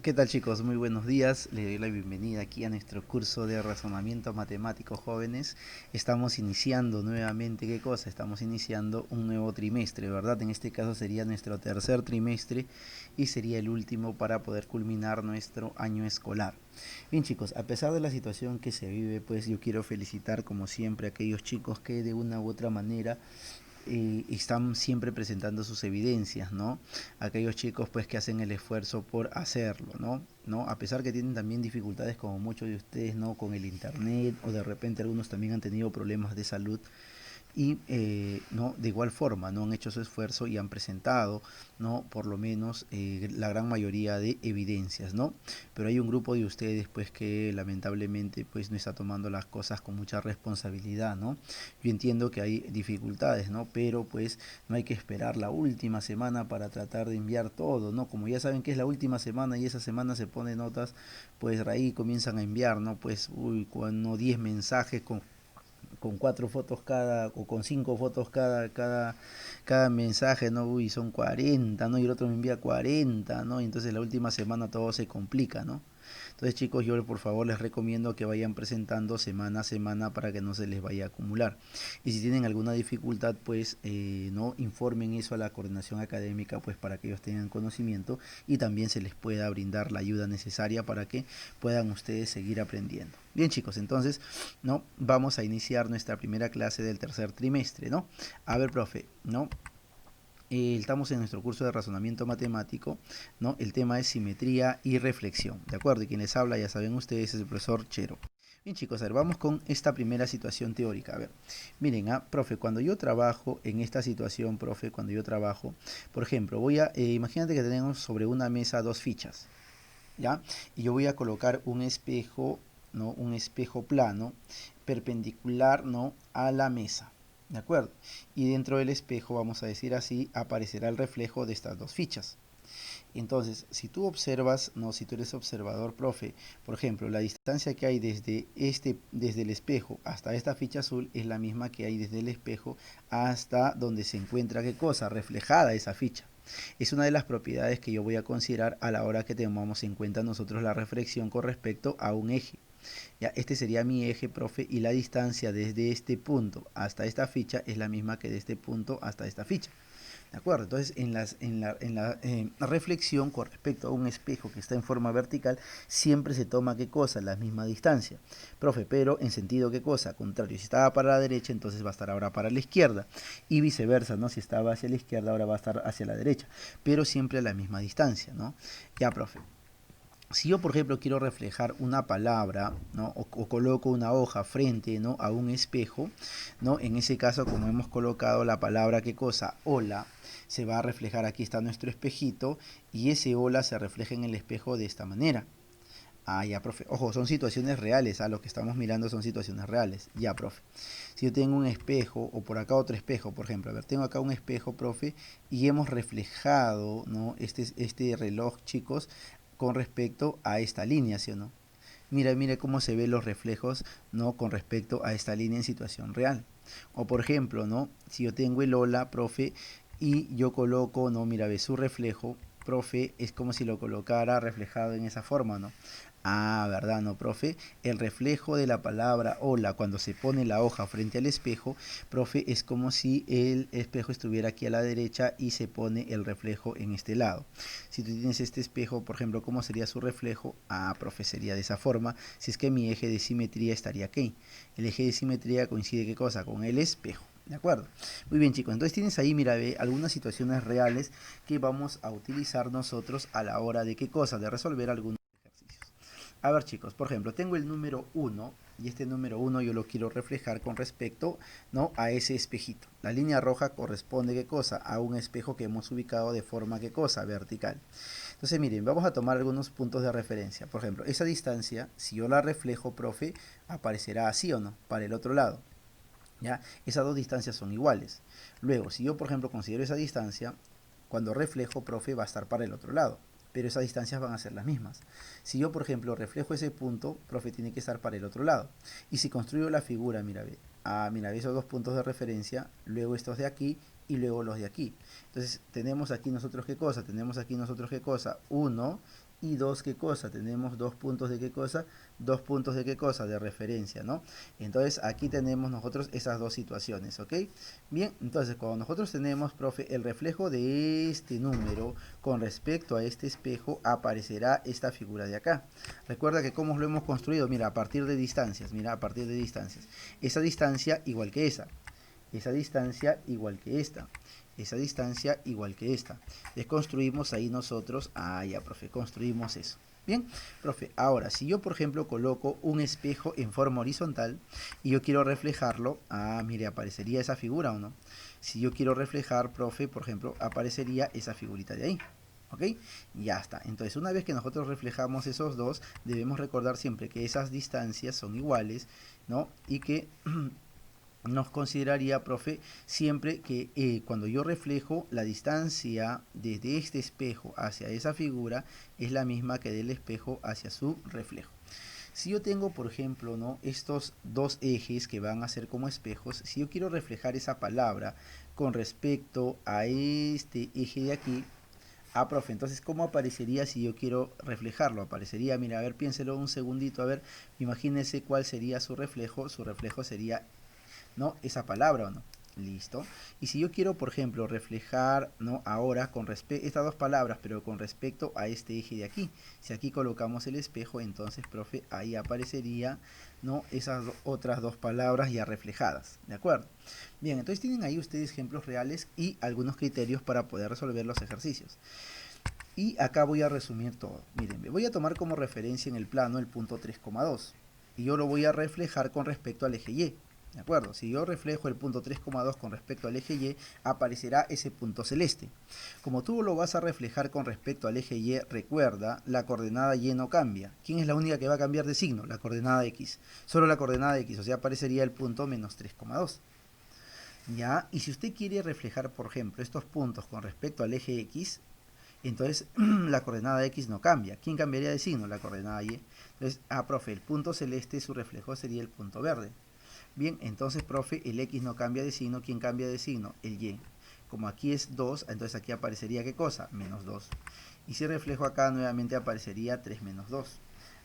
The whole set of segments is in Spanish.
¿Qué tal, chicos? Muy buenos días. Les doy la bienvenida aquí a nuestro curso de razonamiento matemático jóvenes. Estamos iniciando nuevamente, ¿qué cosa? Estamos iniciando un nuevo trimestre, ¿verdad? En este caso sería nuestro tercer trimestre y sería el último para poder culminar nuestro año escolar. Bien, chicos, a pesar de la situación que se vive, pues yo quiero felicitar como siempre a aquellos chicos que de una u otra manera están siempre presentando sus evidencias, ¿no? Aquellos chicos pues que hacen el esfuerzo por hacerlo, ¿no? ¿No? A pesar que tienen también dificultades como muchos de ustedes, ¿no? Con el internet o de repente algunos también han tenido problemas de salud y no de igual forma no han hecho su esfuerzo y han presentado no por lo menos la gran mayoría de evidencias, no, pero hay un grupo de ustedes pues que lamentablemente pues no está tomando las cosas con mucha responsabilidad, no. Yo entiendo que hay dificultades, no, pero pues no hay que esperar la última semana para tratar de enviar todo, no, como ya saben que es la última semana y esa semana se pone notas, pues ahí comienzan a enviar, no, pues uy, cuando 10 mensajes con cuatro fotos cada, o con cinco fotos cada mensaje, ¿no? Uy, son 40, ¿no? Y el otro me envía 40, ¿no? Y entonces la última semana todo se complica, ¿no? Entonces, chicos, yo por favor les recomiendo que vayan presentando semana a semana para que no se les vaya a acumular. Y si tienen alguna dificultad, pues no informen eso a la coordinación académica, pues para que ellos tengan conocimiento y también se les pueda brindar la ayuda necesaria para que puedan ustedes seguir aprendiendo. Bien, chicos, entonces, ¿no? Vamos a iniciar nuestra primera clase del tercer trimestre, ¿no? A ver, profe, ¿no? Estamos en nuestro curso de razonamiento matemático, ¿no? El tema es simetría y reflexión, ¿de acuerdo? Y quien les habla, ya saben ustedes, es el profesor Chero. Bien, chicos, a ver, vamos con esta primera situación teórica. A ver, miren, profe, cuando yo trabajo en esta situación, profe, cuando yo trabajo, por ejemplo, imagínate que tenemos sobre una mesa dos fichas, ¿ya? Y yo voy a colocar un espejo, ¿no? Un espejo plano perpendicular, ¿no? A la mesa, ¿de acuerdo? Y dentro del espejo, vamos a decir así, aparecerá el reflejo de estas dos fichas. Entonces, si tú observas, no, si tú eres observador, profe, por ejemplo, la distancia que hay desde el espejo hasta esta ficha azul es la misma que hay desde el espejo hasta donde se encuentra qué cosa, reflejada esa ficha. Es una de las propiedades que yo voy a considerar a la hora que tomamos en cuenta nosotros la reflexión con respecto a un eje. Ya, este sería mi eje, profe, y la distancia desde este punto hasta esta ficha es la misma que de este punto hasta esta ficha. ¿De acuerdo? Entonces, en la reflexión con respecto a un espejo que está en forma vertical, siempre se toma qué cosa, la misma distancia. Profe, pero en sentido qué cosa, contrario, si estaba para la derecha, entonces va a estar ahora para la izquierda. Y viceversa, ¿no? Si estaba hacia la izquierda, ahora va a estar hacia la derecha. Pero siempre a la misma distancia, ¿no? Ya, profe. Si yo, por ejemplo, quiero reflejar una palabra, ¿no? O coloco una hoja frente, ¿no? A un espejo, ¿no? En ese caso, como hemos colocado la palabra, ¿qué cosa? Hola, se va a reflejar, aquí está nuestro espejito, y ese hola se refleja en el espejo de esta manera. Ah, ya, profe. Ojo, son situaciones reales, lo que estamos mirando son situaciones reales. Ya, profe. Si yo tengo un espejo, o por acá otro espejo, por ejemplo, a ver, tengo acá un espejo, profe, y hemos reflejado, ¿no? Este reloj, chicos, con respecto a esta línea, ¿sí o no? Mira, mira cómo se ven los reflejos, ¿no? Con respecto a esta línea en situación real. O por ejemplo, ¿no? Si yo tengo el hola, profe, y yo coloco, ¿no? Mira, ve su reflejo, profe, es como si lo colocara reflejado en esa forma, ¿no? Ah, ¿verdad, no, profe? El reflejo de la palabra hola cuando se pone la hoja frente al espejo, profe, es como si el espejo estuviera aquí a la derecha y se pone el reflejo en este lado. Si tú tienes este espejo, por ejemplo, ¿cómo sería su reflejo? Ah, profe, sería de esa forma. Si es que mi eje de simetría estaría aquí. El eje de simetría coincide, ¿qué cosa? Con el espejo. ¿De acuerdo? Muy bien, chicos. Entonces tienes ahí, mira, ve, algunas situaciones reales que vamos a utilizar nosotros a la hora de qué cosa, de resolver algunos ejercicios. A ver, chicos, por ejemplo, tengo el número uno y este número uno yo lo quiero reflejar con respecto, ¿no? A ese espejito. La línea roja corresponde, ¿qué cosa? A un espejo que hemos ubicado de forma, ¿qué cosa? Vertical. Entonces, miren, vamos a tomar algunos puntos de referencia. Por ejemplo, esa distancia, si yo la reflejo, profe, aparecerá así o no, para el otro lado. ¿Ya? Esas dos distancias son iguales. Luego, si yo, por ejemplo, considero esa distancia, cuando reflejo, profe, va a estar para el otro lado. Pero esas distancias van a ser las mismas. Si yo, por ejemplo, reflejo ese punto, profe, tiene que estar para el otro lado. Y si construyo la figura, mira, ve, mira, ve esos dos puntos de referencia, luego estos de aquí y luego los de aquí. Entonces, tenemos aquí nosotros qué cosa, tenemos aquí nosotros qué cosa, uno y dos, ¿qué cosa? Tenemos dos puntos de qué cosa, dos puntos de qué cosa, de referencia, ¿no? Entonces aquí tenemos nosotros esas dos situaciones, ¿ok? Bien, entonces cuando nosotros tenemos, profe, el reflejo de este número con respecto a este espejo, aparecerá esta figura de acá. Recuerda que cómo lo hemos construido, mira, a partir de distancias, mira, a partir de distancias. Esa distancia igual que esa distancia igual que esa distancia igual que esta. Les construimos ahí nosotros, ya, profe, construimos eso. Bien, profe, ahora, si yo, por ejemplo, coloco un espejo en forma horizontal y yo quiero reflejarlo, mire, aparecería esa figura o no. Si yo quiero reflejar, profe, por ejemplo, aparecería esa figurita de ahí. ¿Ok? Ya está. Entonces, una vez que nosotros reflejamos esos dos, debemos recordar siempre que esas distancias son iguales, ¿no? Y que nos consideraría, profe, siempre que cuando yo reflejo la distancia desde este espejo hacia esa figura es la misma que del espejo hacia su reflejo. Si yo tengo, por ejemplo, ¿no?, estos dos ejes que van a ser como espejos, si yo quiero reflejar esa palabra con respecto a este eje de aquí, profe, entonces, ¿cómo aparecería si yo quiero reflejarlo? Aparecería, mira, a ver, piénselo un segundito, a ver, imagínense cuál sería su reflejo sería, ¿no?, esa palabra o no. Listo. Y si yo quiero, por ejemplo, reflejar, ¿no?, ahora con respecto estas dos palabras, pero con respecto a este eje de aquí. Si aquí colocamos el espejo, entonces, profe, ahí aparecería, ¿no?, esas otras dos palabras ya reflejadas. ¿De acuerdo? Bien, entonces tienen ahí ustedes ejemplos reales y algunos criterios para poder resolver los ejercicios. Y acá voy a resumir todo. Miren, voy a tomar como referencia en el plano el punto 3,2. Y yo lo voy a reflejar con respecto al eje Y. ¿De acuerdo? Si yo reflejo el punto 3,2 con respecto al eje Y, aparecerá ese punto celeste. Como tú lo vas a reflejar con respecto al eje Y, recuerda, la coordenada Y no cambia. ¿Quién es la única que va a cambiar de signo? La coordenada X. Solo la coordenada X, o sea, aparecería el punto menos 3,2. ¿Ya? Y si usted quiere reflejar, por ejemplo, estos puntos con respecto al eje X, entonces la coordenada X no cambia. ¿Quién cambiaría de signo? La coordenada Y. Entonces, profe, el punto celeste, su reflejo sería el punto verde. Bien, entonces, profe, el X no cambia de signo. ¿Quién cambia de signo? El Y. Como aquí es 2, entonces aquí aparecería ¿qué cosa? Menos 2. Y si reflejo acá, nuevamente aparecería 3 menos 2.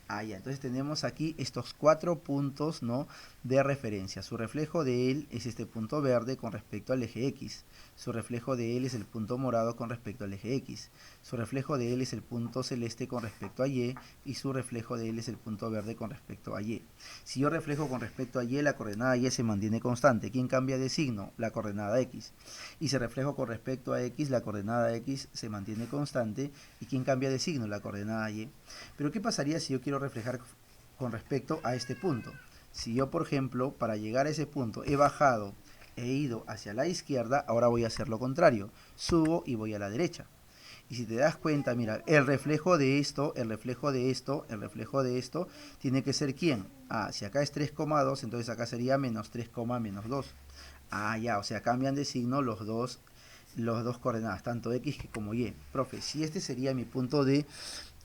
Ya, entonces tenemos aquí estos 4 puntos, ¿no?, de referencia. Su reflejo de él es este punto verde con respecto al eje X. Su reflejo de él es el punto morado con respecto al eje X. Su reflejo de él es el punto celeste con respecto a Y. Y su reflejo de él es el punto verde con respecto a Y. Si yo reflejo con respecto a Y, la coordenada Y se mantiene constante. ¿Quién cambia de signo? La coordenada X. Y si reflejo con respecto a X, la coordenada X se mantiene constante. ¿Y quién cambia de signo? La coordenada Y. Pero ¿qué pasaría si yo quiero reflejar con respecto a este punto? Si yo, por ejemplo, para llegar a ese punto he bajado e ido hacia la izquierda, ahora voy a hacer lo contrario. Subo y voy a la derecha. Y si te das cuenta, mira, el reflejo de esto, el reflejo de esto, el reflejo de esto, tiene que ser ¿quién? Si acá es 3,2, entonces acá sería menos 3, menos 2. Ya, o sea, cambian de signo los dos coordenadas, tanto X como Y. Profe, si este sería mi punto de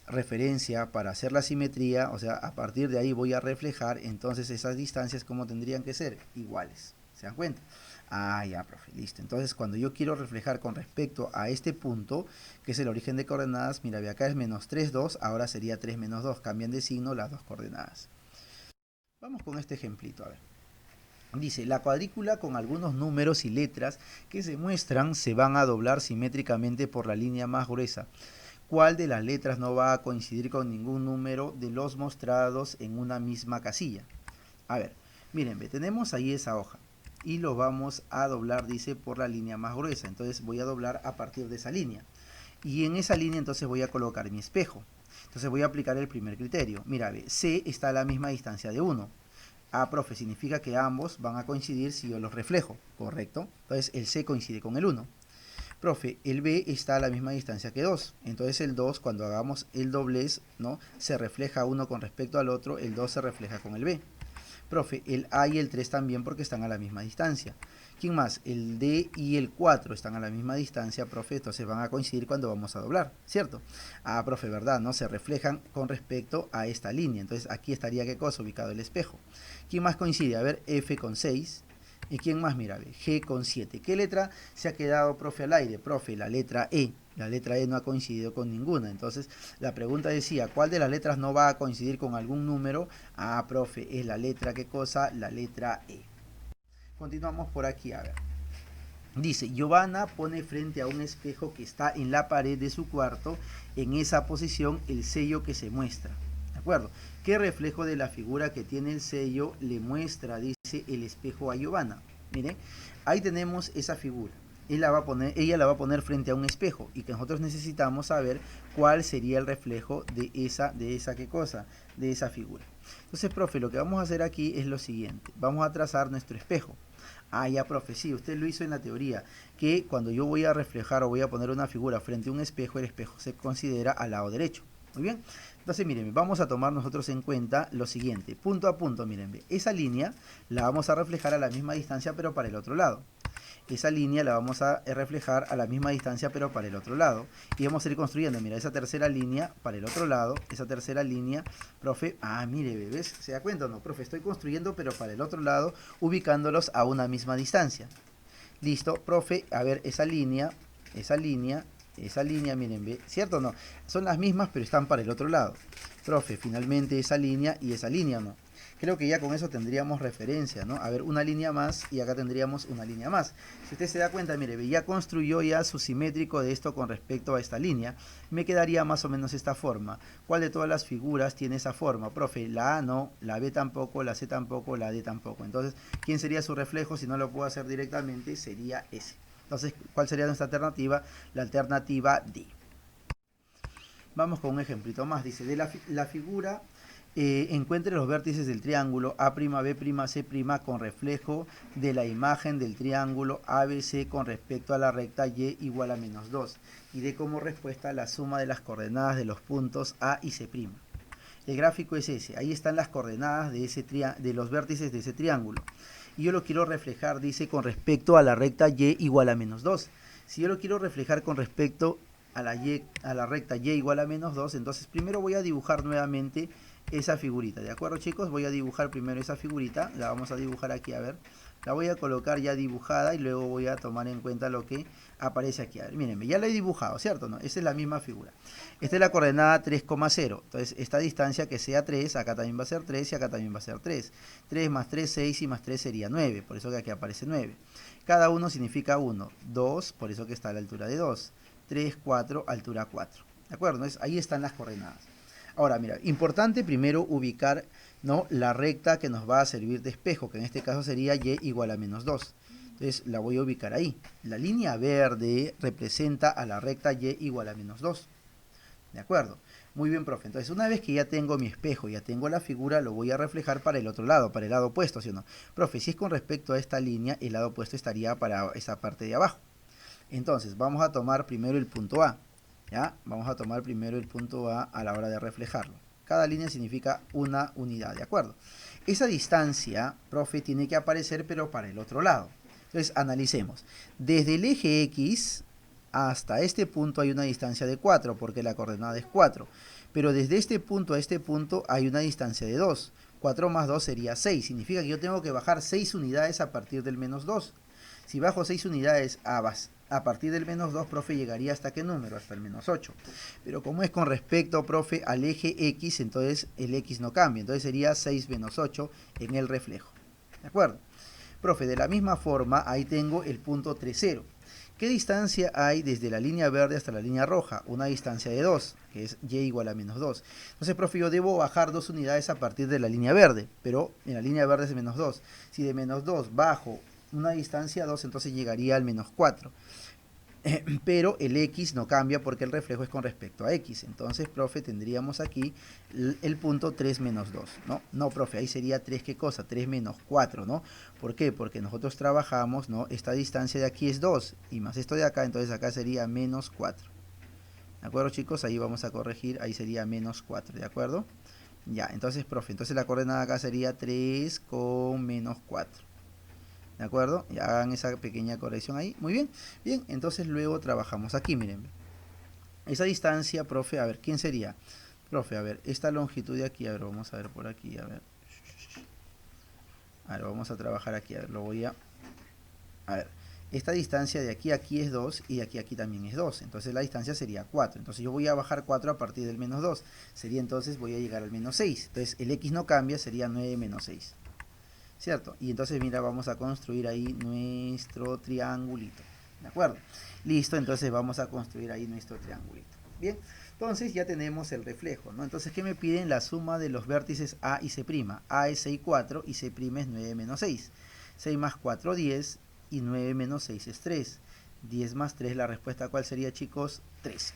referencia para hacer la simetría, o sea, a partir de ahí voy a reflejar, entonces esas distancias como tendrían que ser iguales. ¿Se dan cuenta? Ya, profe, listo. Entonces, cuando yo quiero reflejar con respecto a este punto, que es el origen de coordenadas, mira, acá es menos 3, 2, ahora sería 3 menos 2. Cambian de signo las dos coordenadas. Vamos con este ejemplito, a ver. Dice, la cuadrícula con algunos números y letras que se muestran se van a doblar simétricamente por la línea más gruesa. ¿Cuál de las letras no va a coincidir con ningún número de los mostrados en una misma casilla? A ver, miren, tenemos ahí esa hoja y lo vamos a doblar, dice, por la línea más gruesa. Entonces voy a doblar a partir de esa línea. Y en esa línea entonces voy a colocar mi espejo. Entonces voy a aplicar el primer criterio. Mira, C está a la misma distancia de 1. Profe, significa que ambos van a coincidir si yo los reflejo, ¿correcto? Entonces el C coincide con el 1. Profe, el B está a la misma distancia que 2. Entonces el 2, cuando hagamos el doblez, ¿no?, se refleja uno con respecto al otro, el 2 se refleja con el B. Profe, el A y el 3 también porque están a la misma distancia. ¿Quién más? El D y el 4 están a la misma distancia, profe, entonces van a coincidir cuando vamos a doblar, ¿cierto? Profe, ¿verdad? ¿No? Se reflejan con respecto a esta línea. Entonces aquí estaría, ¿qué cosa? Ubicado el espejo. ¿Quién más coincide? A ver, F con 6. ¿Y quién más? Mira, G con 7. ¿Qué letra se ha quedado, profe, al aire? Profe, la letra E. La letra E no ha coincidido con ninguna. Entonces, la pregunta decía, ¿cuál de las letras no va a coincidir con algún número? Ah, profe, es la letra, ¿qué cosa? La letra E. Continuamos por aquí, a ver. Dice, Giovanna pone frente a un espejo que está en la pared de su cuarto, en esa posición el sello que se muestra. ¿De acuerdo? ¿Qué reflejo de la figura que tiene el sello le muestra, dice el espejo a Giovanna? Mire, ahí tenemos esa figura. Ella la va a poner frente a un espejo y que nosotros necesitamos saber cuál sería el reflejo de esa ¿qué cosa? De esa figura. Entonces, profe, lo que vamos a hacer aquí es lo siguiente. Vamos a trazar nuestro espejo. Ah, ya, profe, sí, usted lo hizo en la teoría, que cuando yo voy a reflejar o voy a poner una figura frente a un espejo, el espejo se considera al lado derecho. Muy bien, entonces miren, vamos a tomar nosotros en cuenta lo siguiente, punto a punto, miren, esa línea la vamos a reflejar a la misma distancia pero para el otro lado. Esa línea la vamos a reflejar a la misma distancia pero para el otro lado y vamos a ir construyendo, mira, esa tercera línea para el otro lado, esa tercera línea, profe, mire, bebés, ¿se da cuenta o no? Profe, estoy construyendo pero para el otro lado, ubicándolos a una misma distancia. Listo, profe, a ver, esa línea, miren, ¿ve? ¿Cierto o no? Son las mismas pero están para el otro lado. Profe, finalmente esa línea y esa línea, ¿no? Creo que ya con eso tendríamos referencia, ¿no? A ver, una línea más y acá tendríamos una línea más. Si usted se da cuenta, mire, ya construyó ya su simétrico de esto con respecto a esta línea. Me quedaría más o menos esta forma. ¿Cuál de todas las figuras tiene esa forma? Profe, la A no, la B tampoco, la C tampoco, la D tampoco. Entonces, ¿quién sería su reflejo? Si no lo puedo hacer directamente, sería ese. Entonces, ¿cuál sería nuestra alternativa? La alternativa D. Vamos con un ejemplito más. Dice, de la figura encuentre los vértices del triángulo A'B', C' con reflejo de la imagen del triángulo ABC con respecto a la recta Y igual a menos 2 y dé como respuesta la suma de las coordenadas de los puntos A y C'. El gráfico es ese, ahí están las coordenadas de los vértices de ese triángulo. Y yo lo quiero reflejar, dice, con respecto a la recta Y igual a menos 2. Si yo lo quiero reflejar con respecto a la recta Y igual a menos 2, entonces primero voy a dibujar nuevamente esa figurita, ¿de acuerdo, chicos? Voy a dibujar primero esa figurita, la vamos a dibujar aquí, a ver. La voy a colocar ya dibujada y luego voy a tomar en cuenta lo que aparece aquí. A ver, mírenme, ya la he dibujado, ¿cierto? ¿No? Esta es la misma figura. Esta es la coordenada 3,0. Entonces, esta distancia que sea 3, acá también va a ser 3 y acá también va a ser 3. 3 más 3, 6 y más 3 sería 9. Por eso que aquí aparece 9. Cada uno significa 1. 2, por eso que está a la altura de 2. 3, 4, altura 4. ¿De acuerdo? Entonces, ahí están las coordenadas. Ahora, mira, importante primero ubicar, ¿no?, la recta que nos va a servir de espejo, que en este caso sería Y igual a menos 2. Entonces la voy a ubicar ahí. La línea verde representa a la recta Y igual a menos 2. ¿De acuerdo? Muy bien, profe. Entonces una vez que ya tengo mi espejo, ya tengo la figura, lo voy a reflejar para el otro lado, para el lado opuesto, ¿sí o no? Profe, si es con respecto a esta línea, el lado opuesto estaría para esa parte de abajo. Entonces vamos a tomar primero el punto A. ¿Ya? Vamos a tomar primero el punto A la hora de reflejarlo. Cada línea significa una unidad, ¿de acuerdo? Esa distancia, profe, tiene que aparecer pero para el otro lado. Entonces, analicemos. Desde el eje X hasta este punto hay una distancia de 4, porque la coordenada es 4. Pero desde este punto a este punto hay una distancia de 2. 4 más 2 sería 6. Significa que yo tengo que bajar 6 unidades a partir del menos 2. Si bajo 6 unidades a partir del menos 2, profe, llegaría hasta qué número, hasta el menos 8. Pero como es con respecto, profe, al eje X, entonces el X no cambia. Entonces sería 6 menos 8 en el reflejo. ¿De acuerdo? Profe, de la misma forma, ahí tengo el punto 3,0. ¿Qué distancia hay desde la línea verde hasta la línea roja? Una distancia de 2, que es Y igual a menos 2. Entonces, profe, yo debo bajar 2 unidades a partir de la línea verde, pero en la línea verde es menos 2. Si de menos 2 bajo una distancia 2, entonces llegaría al menos 4. Pero el X no cambia porque el reflejo es con respecto a X. Entonces, profe, tendríamos aquí el punto 3 menos 2, ¿no? No, profe, ahí sería 3, ¿qué cosa? 3 menos 4, ¿no? ¿Por qué? Porque nosotros trabajamos, ¿no? Esta distancia de aquí es 2 y más esto de acá, entonces acá sería menos 4. ¿De acuerdo, chicos? Ahí vamos a corregir, ahí sería menos 4, ¿de acuerdo? Ya, entonces, profe, entonces la coordenada acá sería 3 con menos 4. ¿De acuerdo? Ya hagan esa pequeña corrección ahí. Muy bien. Bien, entonces luego trabajamos aquí, miren. Esa distancia, profe, a ver, ¿quién sería? Profe, a ver, esta longitud de aquí, a ver, vamos a ver por aquí, a ver. A ver, vamos a trabajar aquí, a ver, lo voy a... A ver, esta distancia de aquí a aquí es 2 y de aquí a aquí también es 2. Entonces la distancia sería 4. Entonces yo voy a bajar 4 a partir del menos 2. Sería entonces voy a llegar al menos 6. Entonces el x no cambia, sería 9 menos 6. ¿Cierto? Y entonces mira, vamos a construir ahí nuestro triangulito. ¿De acuerdo? Listo, entonces vamos a construir ahí nuestro triangulito. Bien, entonces ya tenemos el reflejo, ¿no? Entonces, ¿qué me piden? La suma de los vértices A y C'. A es 6, 4 y C' es 9 menos 6. 6 más 4, 10 y 9 menos 6 es 3. 10 más 3, la respuesta ¿cuál sería, chicos? 13.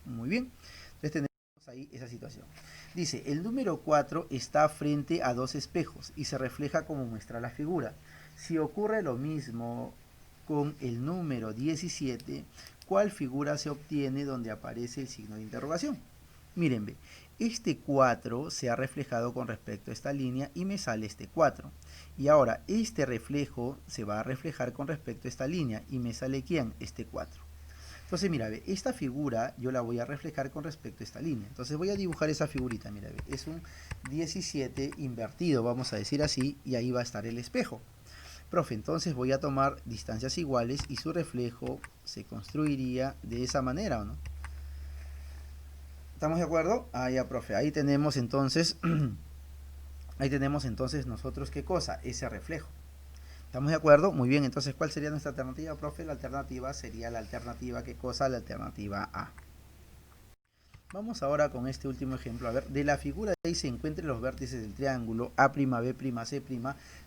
Muy bien. Entonces tenemos ahí esa situación. Dice, el número 4 está frente a dos espejos y se refleja como muestra la figura. Si ocurre lo mismo con el número 17, ¿cuál figura se obtiene donde aparece el signo de interrogación? Miren, ve, este 4 se ha reflejado con respecto a esta línea y me sale este 4. Y ahora este reflejo se va a reflejar con respecto a esta línea y me sale ¿quién? Este 4. Entonces, mira, ve, esta figura yo la voy a reflejar con respecto a esta línea. Entonces voy a dibujar esa figurita, mira, ve, es un 17 invertido, vamos a decir así, y ahí va a estar el espejo. Profe, entonces voy a tomar distancias iguales y su reflejo se construiría de esa manera, ¿o no? ¿Estamos de acuerdo? Ah, ya, profe, ahí tenemos entonces, ahí tenemos entonces nosotros, ¿qué cosa? Ese reflejo. ¿Estamos de acuerdo? Muy bien, entonces, ¿cuál sería nuestra alternativa, profe? La alternativa sería la alternativa, ¿qué cosa? La alternativa A. Vamos ahora con este último ejemplo. A ver, de la figura de ahí se encuentran los vértices del triángulo A', B', C'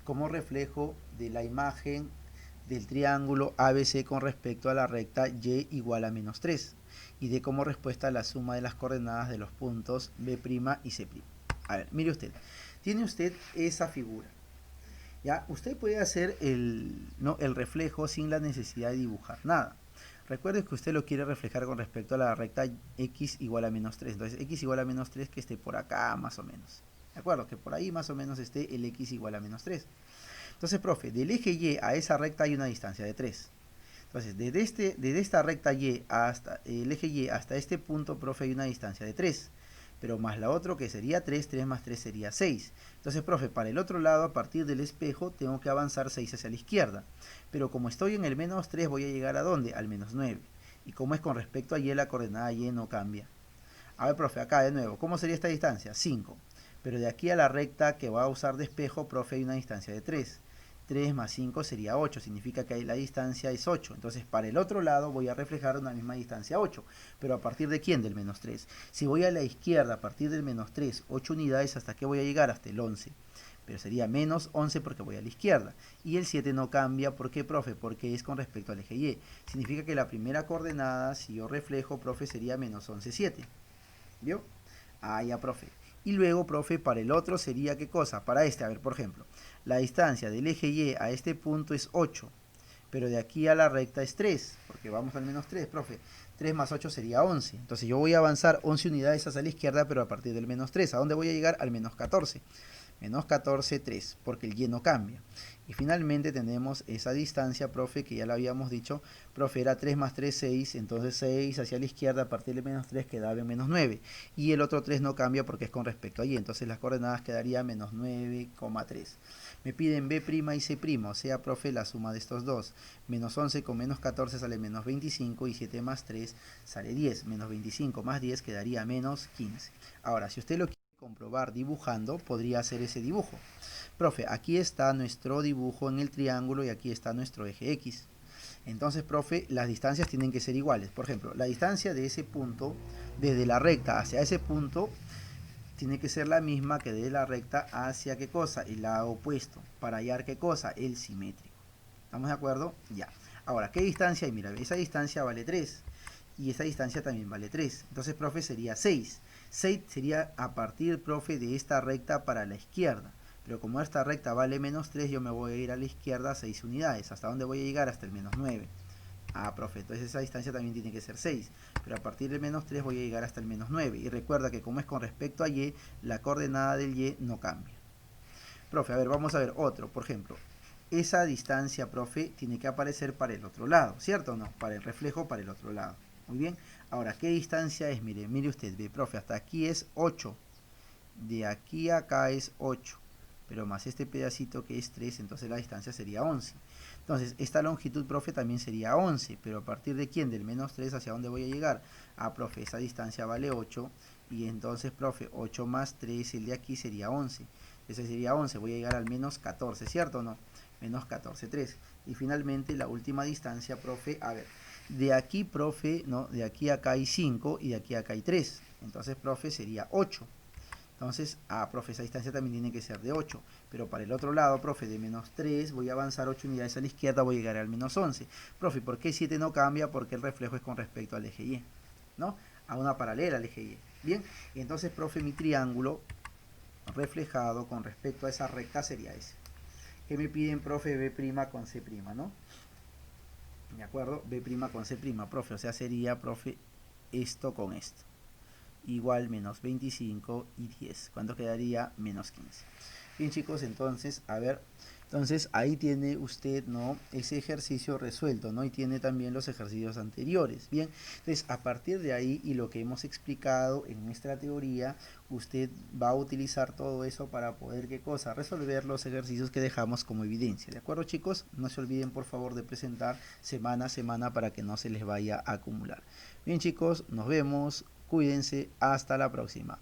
como reflejo de la imagen del triángulo ABC con respecto a la recta Y igual a menos 3 y de como respuesta la suma de las coordenadas de los puntos B' y C'. A ver, mire usted, tiene usted esa figura. ¿Ya? Usted puede hacer el reflejo sin la necesidad de dibujar nada. Recuerde que usted lo quiere reflejar con respecto a la recta x igual a menos 3. Entonces x igual a menos 3 que esté por acá más o menos. ¿De acuerdo? Que por ahí más o menos esté el x igual a menos 3. Entonces, profe, del eje y a esa recta hay una distancia de 3. Entonces, desde esta recta y hasta el eje y hasta este punto, profe, hay una distancia de 3. Pero más la otra que sería 3, 3 más 3 sería 6. Entonces, profe, para el otro lado, a partir del espejo, tengo que avanzar 6 hacia la izquierda. Pero como estoy en el menos 3, voy a llegar ¿a dónde? Al menos 9. Y como es con respecto a y, la coordenada y no cambia. A ver, profe, acá de nuevo, ¿cómo sería esta distancia? 5. Pero de aquí a la recta que va a usar de espejo, profe, hay una distancia de 3. 3 más 5 sería 8, significa que ahí la distancia es 8. Entonces, para el otro lado voy a reflejar una misma distancia 8. ¿Pero a partir de quién? Del menos 3. Si voy a la izquierda, a partir del menos 3, 8 unidades, ¿hasta qué voy a llegar? Hasta el 11. Pero sería menos 11 porque voy a la izquierda. Y el 7 no cambia, ¿por qué, profe? Porque es con respecto al eje Y. Significa que la primera coordenada, si yo reflejo, profe, sería menos 11, 7. ¿Vio? Ah, ya, profe. Y luego, profe, para el otro sería ¿qué cosa? Para este, a ver, por ejemplo, la distancia del eje Y a este punto es 8, pero de aquí a la recta es 3, porque vamos al menos 3, profe. 3 más 8 sería 11. Entonces yo voy a avanzar 11 unidades hacia la izquierda, pero a partir del menos 3. ¿A dónde voy a llegar? Al menos 14. Menos 14, 3, porque el y no cambia. Y finalmente tenemos esa distancia, profe, que ya la habíamos dicho, profe, era 3 más 3, 6, entonces 6 hacia la izquierda a partir de menos 3 quedaba en menos 9. Y el otro 3 no cambia porque es con respecto a y, entonces las coordenadas quedarían menos 9,3. Me piden B' y C', o sea, profe, la suma de estos dos. Menos 11 con menos 14 sale menos 25 y 7 más 3 sale 10. Menos 25 más 10 quedaría menos 15. Ahora, si usted lo quiere comprobar dibujando, podría hacer ese dibujo. Profe, aquí está nuestro dibujo en el triángulo y aquí está nuestro eje X. Entonces, profe, las distancias tienen que ser iguales. Por ejemplo, la distancia de ese punto, desde la recta hacia ese punto, tiene que ser la misma que de la recta hacia ¿qué cosa? El lado opuesto. Para hallar ¿qué cosa? El simétrico. ¿Estamos de acuerdo? Ya. Ahora, ¿qué distancia hay? Mira, esa distancia vale 3. Y esa distancia también vale 3. Entonces, profe, sería 6. 6 sería a partir, profe, de esta recta para la izquierda. Pero como esta recta vale menos 3, yo me voy a ir a la izquierda 6 unidades. ¿Hasta dónde voy a llegar? Hasta el menos 9. Ah, profe, entonces esa distancia también tiene que ser 6. Pero a partir del menos 3 voy a llegar hasta el menos 9. Y recuerda que como es con respecto a y, la coordenada del y no cambia. Profe, a ver, vamos a ver otro. Por ejemplo, esa distancia, profe, tiene que aparecer para el otro lado, ¿cierto o no? Para el reflejo, para el otro lado. Muy bien. Ahora, ¿qué distancia es? Mire usted, ve, profe, hasta aquí es 8. De aquí a acá es 8. pero más este pedacito que es 3, entonces la distancia sería 11. Entonces, esta longitud, profe, también sería 11, pero ¿a partir de quién? Del menos 3, ¿hacia dónde voy a llegar? Ah, profe, esa distancia vale 8, y entonces, profe, 8 más 3, el de aquí sería 11. Ese sería 11, voy a llegar al menos 14, ¿cierto o no? Menos 14, 3. Y finalmente, la última distancia, profe, a ver, de aquí, profe, ¿no? De aquí a acá hay 5 y de aquí a acá hay 3. Entonces, profe, sería 8. Entonces, profe, esa distancia también tiene que ser de 8. Pero para el otro lado, profe, de menos 3, voy a avanzar 8 unidades a la izquierda, voy a llegar al menos 11. Profe, ¿por qué 7 no cambia? Porque el reflejo es con respecto al eje Y, ¿no? A una paralela al eje Y. Bien, entonces, profe, mi triángulo reflejado con respecto a esa recta sería ese. ¿Qué me piden, profe? B' con C', ¿no? ¿De acuerdo? B' con C', profe. O sea, sería, profe, esto con esto. Igual menos 25 y 10. ¿Cuánto quedaría? Menos 15. Bien, chicos, entonces, a ver, entonces ahí tiene usted, ¿no? Ese ejercicio resuelto, ¿no? Y tiene también los ejercicios anteriores. Bien, entonces a partir de ahí y lo que hemos explicado en nuestra teoría, usted va a utilizar todo eso para poder, ¿qué cosa? Resolver los ejercicios que dejamos como evidencia. ¿De acuerdo, chicos? No se olviden, por favor, de presentar semana a semana para que no se les vaya a acumular. Bien, chicos, nos vemos. Cuídense, hasta la próxima.